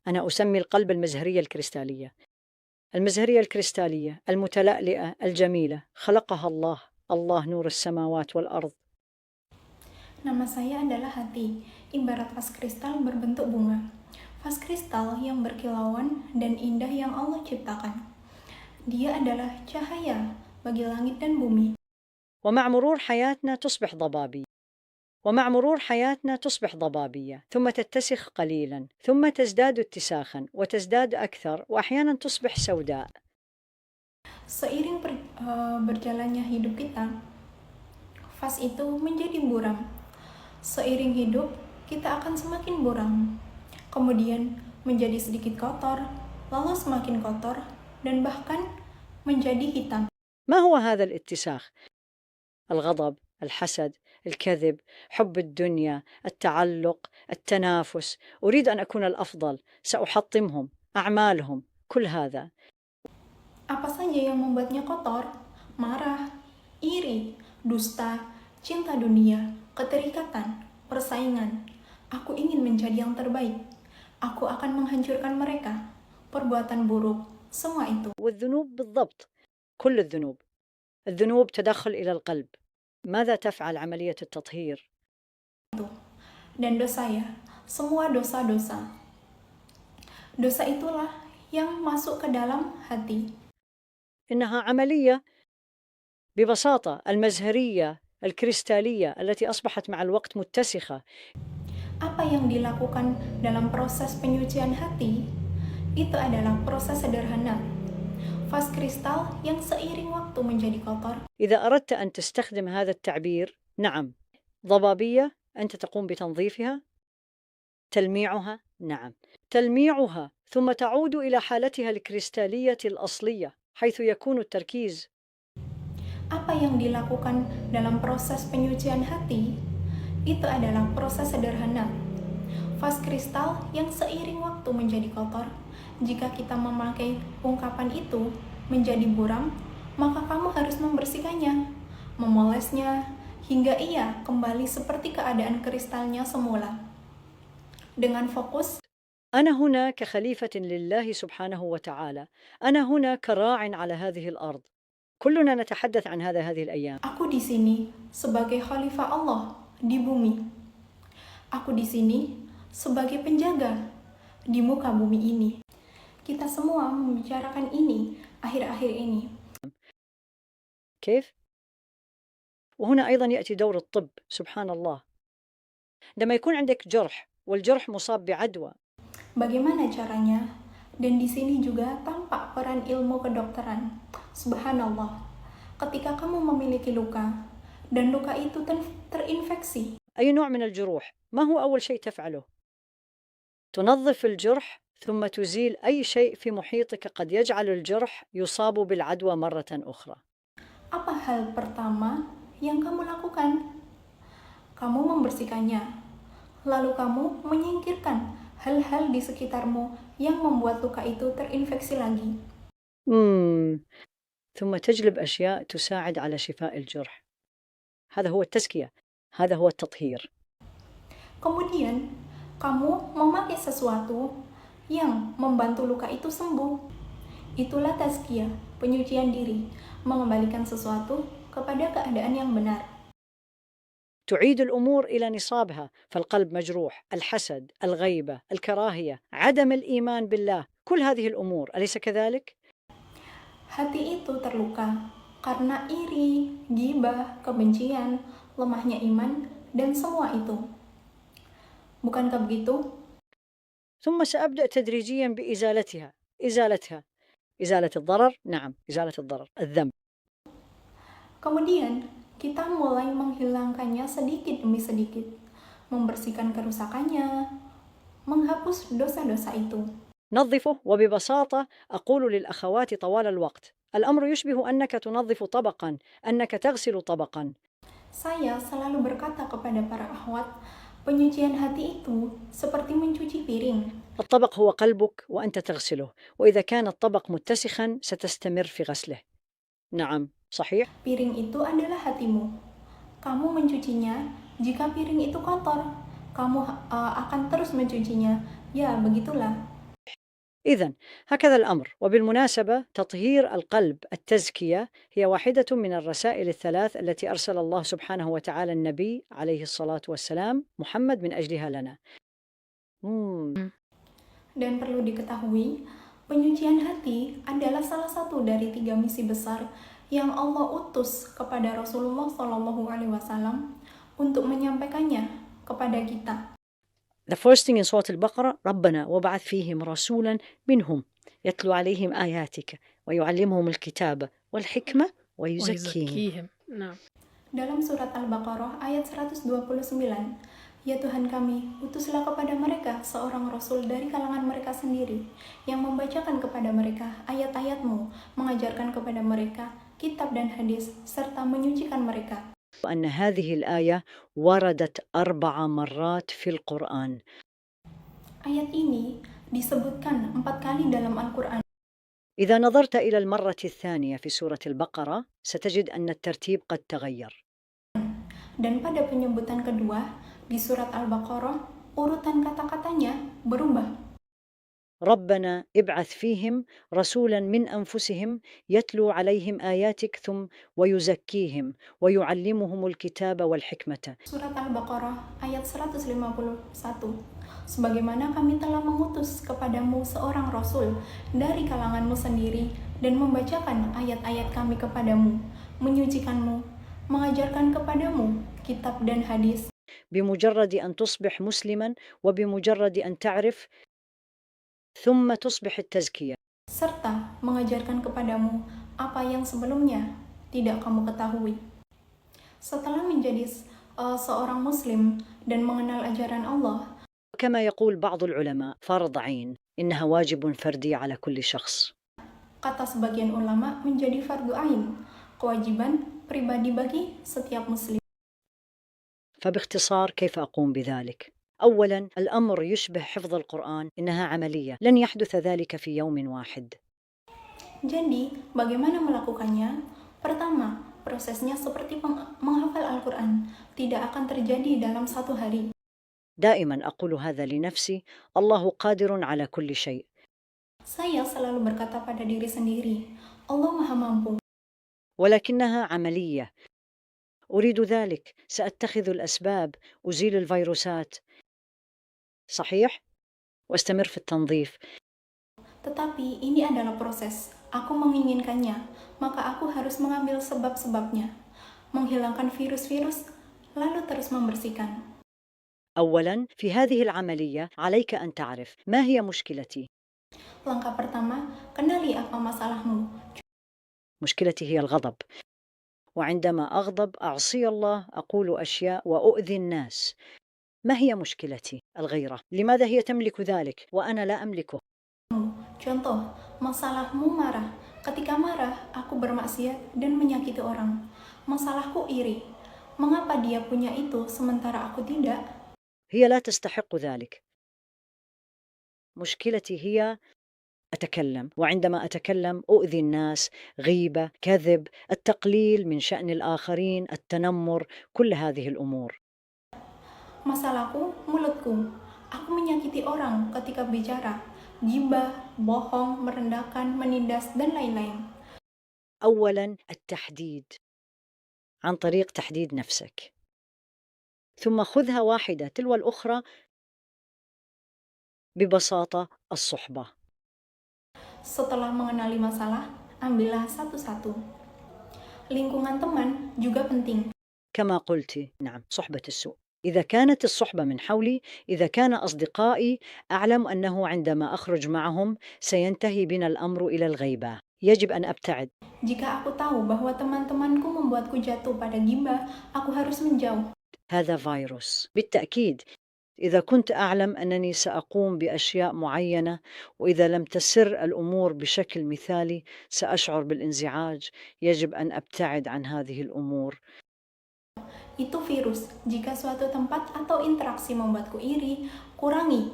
أنا أسمي القلب المزهرية الكريستالية. المزهرية الكريستالية المتلألئة الجميلة خلقها الله، الله نور السماوات والأرض. Nama saya adalah hati, ibarat vas kristal berbentuk bunga. Vas kristal yang berkilauan dan indah yang Allah ciptakan. Dia adalah cahaya bagi langit dan bumi. ومع مرور حياتنا تصبح ضبابية، ومع مرور حياتنا تصبح ضبابية، ثم تتسخ قليلا، ثم تزداد اتساخا وتزداد أكثر، وأحيانا تصبح سوداء. Seiring berjalannya hidup kita, vas itu menjadi buram. Seiring hidup, kita akan semakin buram. Kemudian menjadi sedikit kotor, lalu semakin kotor, dan bahkan menjadi hitam. ما هو هذا الاتساخ؟ الغضب، الحسد، الكذب، حب الدنيا، التعلق، التنافس. أريد أن أكون الأفضل، سأحطمهم، أعمالهم، كل هذا. Apa saja yang membuatnya kotor? Marah, iri, dusta, cinta dunia, keterikatan, persaingan. Aku ingin menjadi yang terbaik. Aku akan menghancurkan mereka. Perbuatan buruk, semua itu. والذنوب بالضبط، كل الذنوب. الذنوب تدخل إلى القلب. ماذا تفعل عملية التطهير؟ Dan dosa ya, semua dosa-dosa. Dosa itulah yang masuk ke dalam hati. إنها عملية ببساطة المزهرية الكريستالية التي أصبحت مع الوقت متسخة. Apa yang dilakukan dalam proses penyucian hati itu adalah proses sederhana. Vas kristal yang seiring waktu menjadi kotor. إذا أردت أن تستخدم هذا التعبير، نعم، ضبابية أنت تقوم بتنظيفها، تلميعها، نعم، تلميعها ثم تعود إلى حالتها الكريستالية الأصلية حيث يكون التركيز. Apa yang dilakukan dalam proses penyucian hati itu adalah proses sederhana. Vas kristal yang seiring waktu menjadi kotor. Jika kita memakai ungkapan itu menjadi buram, maka kamu harus membersihkannya, memolesnya, hingga ia kembali seperti keadaan kristalnya semula. Dengan fokus, أنا هنا كخليفة لله سبحانه وتعالى، أنا هنا كراع على هذه الأرض. كلنا نتحدث عن هذه الأيام. aku di sini sebagai khalifah Allah di bumi. Aku di sini sebagai penjaga di muka bumi ini. Kita semua membicarakan ini akhir-akhir ini. كيف؟ وهنا أيضا يأتي دور الطب، سبحان الله. عندما يكون عندك جرح والجرح مصاب بعدوى. Bagaimana caranya? Dan di sini juga tampak peran ilmu kedokteran. Subhanallah. Ketika kamu memiliki luka dan luka itu terinfeksi. أي نوع من الجروح؟ ما هو أول شيء تفعله؟ تنظف الجرح ثم تزيل أي شيء في محيطك قد يجعل الجرح يصاب بالعدوى مرة أخرى. Apa hal pertama yang kamu lakukan? Kamu membersihkannya. Lalu kamu menyingkirkan hal-hal di sekitarmu yang membuat luka itu terinfeksi lagi. ثم تجلب أشياء تساعد على شفاء الجرح. هذا هو التزكية، هذا هو التطهير. Kemudian, kamu memakai sesuatu yang membantu luka itu sembuh. Itulah tazkiyah, penyucian diri, mengembalikan sesuatu kepada keadaan yang benar. تعيد الأمور إلى نصابها، فالقلب مجروح، الحسد، الغيبة، الكراهية، عدم الإيمان بالله، كل هذه الأمور، أليس كذلك؟ Hati itu terluka karena iri, ghibah, kebencian, lemahnya iman, dan semua itu. Bukankah begitu? ثم سأبدأ تدريجيا بإزالتها، إزالة الضرر، نعم، إزالة الضرر، الذنب. Kemudian, kita mulai menghilangkannya sedikit demi sedikit, membersihkan kerusakannya, menghapus dosa-dosa itu. نظفه، وببساطة أقول للأخوات طوال الوقت، الأمر يشبه أنك تنظف طبقا، أنك تغسل طبقا. Saya selalu berkata kepada para akhwat, penyucian hati itu seperti mencuci piring. الطبق هو قلبك وأنت تغسله، وإذا كان الطبق متسخا ستستمر في غسله. نعم، صحيح. Piring itu adalah hatimu. Kamu mencucinya. Jika piring itu kotor, kamu akan terus mencucinya. Ya, begitulah. إذن هكذا الأمر. وبالمناسبة تطهير القلب، التزكية، هي واحدة من الرسائل الثلاث التي أرسل الله سبحانه وتعالى النبي عليه الصلاة والسلام محمد من أجلها لنا. Dan perlu diketahui, penyucian hati adalah salah satu dari 3 misi besar yang Allah utus kepada Rasulullah SAW untuk menyampaikannya kepada kita. The first thing in Surah Al-Baqarah, ربنا وبعث فيهم رسولا منهم يتلو عليهم آياتك ويعلمهم الكتاب والحكمة ويزكيهم. نعم. Dalam surat Al-Baqarah ayat 129, ya Tuhan kami, utuslah kepada mereka seorang rasul dari kalangan mereka sendiri, yang membacakan kepada mereka ayat-ayat-Mu, mengajarkan kepada mereka kitab dan hadis, serta menyucikan mereka. أن هذه الآية وردت 4 مرات في القرآن. Ayat ini disebutkan 4 kali dalam Al-Quran. إذا نظرت إلى المرة الثانية في سورة البقرة ستجد أن الترتيب قد تغير. Dan pada penyebutan kedua di surat Al-Baqarah, urutan kata-katanya berubah. ربنا ابعث فيهم رسولا من أنفسهم يتلو عليهم آياتك ثم ويزكيهم ويعلمهم الكتاب والحكمة. Surat Al-Baqarah ayat 151. Sebagaimana kami telah mengutus kepadamu seorang rasul dari kalanganmu sendiri dan membacakan ayat-ayat kami kepadamu, menyucikanmu, mengajarkan kepadamu kitab dan hadis. بمجرد أن تصبح مسلما وبمجرد أن تعرف ثم تصبح التزكية. Serta mengajarkan kepadamu apa yang sebelumnya tidak kamu ketahui. Setelah menjadi seorang muslim dan mengenal ajaran Allah, كما يقول بعض العلماء فرض عين إنها واجب فردي على كل شخص. kata sebagian ulama menjadi fardu ain, kewajiban pribadi bagi setiap muslim. فباختصار كيف أقوم بذلك؟ أولاً الأمر يشبه حفظ القرآن، إنها عملية لن يحدث ذلك في يوم واحد. Jadi, bagaimana melakukannya? Pertama, prosesnya seperti menghafal Al-Quran, tidak akan terjadi dalam 1 hari. دائماً أقول هذا لنفسي، الله قادر على كل شيء. Saya selalu berkata pada diri sendiri, Allah Maha Mampu. ولكنها عملية. أريد ذلك، سأتخذ الأسباب، أزيل الفيروسات، صحيح؟ واستمر في التنظيف. Tetapi ini adalah proses. Aku menginginkannya, maka aku harus mengambil sebab-sebabnya, menghilangkan virus-virus, lalu terus membersihkan. أولاً في هذه العملية عليك أن تعرف ما هي مشكلتي. Langkah pertama, kenali apa masalahmu. مشكلتي هي الغضب، وعندما أغضب أعصي الله، أقول أشياء وأؤذي الناس. ما هي مشكلتي؟ الغيرة. لماذا هي تملك ذلك وأنا لا أملكه؟ Contoh, masalahmu marah. Ketika marah, aku bermaksiat dan menyakiti orang. Masalahku iri. Mengapa dia punya itu sementara aku tidak? هي لا تستحق ذلك. مشكلتي هي أتكلم، وعندما أتكلم أؤذي الناس، غيبة، كذب، التقليل من شأن الآخرين، التنمر، كل هذه الأمور. Masalahku, mulutku. Aku menyakiti orang ketika bicara. Gibah, bohong, merendahkan, menindas, dan lain-lain. أولاً التحديد عن طريق تحديد نفسك، ثم خذها واحدة تلو الأخرى. ببساطة الصحبة. Setelah mengenali masalah, ambillah satu-satu. Lingkungan teman juga penting. كما قلت، نعم، صحبة السوء. إذا كانت الصحبة من حولي، إذا كان أصدقائي، أعلم أنه عندما أخرج معهم سينتهي بنا الأمر إلى الغيبة. يجب أن أبتعد. Jika aku tahu bahwa teman-temanku membuatku jatuh pada gibah, aku harus menjauh. هذا فيروس بالتأكيد. إذا كنت أعلم أنني سأقوم بأشياء معينة وإذا لم تسر الأمور بشكل مثالي سأشعر بالانزعاج، يجب أن أبتعد عن هذه الأمور. Itu virus. Jika suatu tempat atau interaksi membuatku iri, kurangi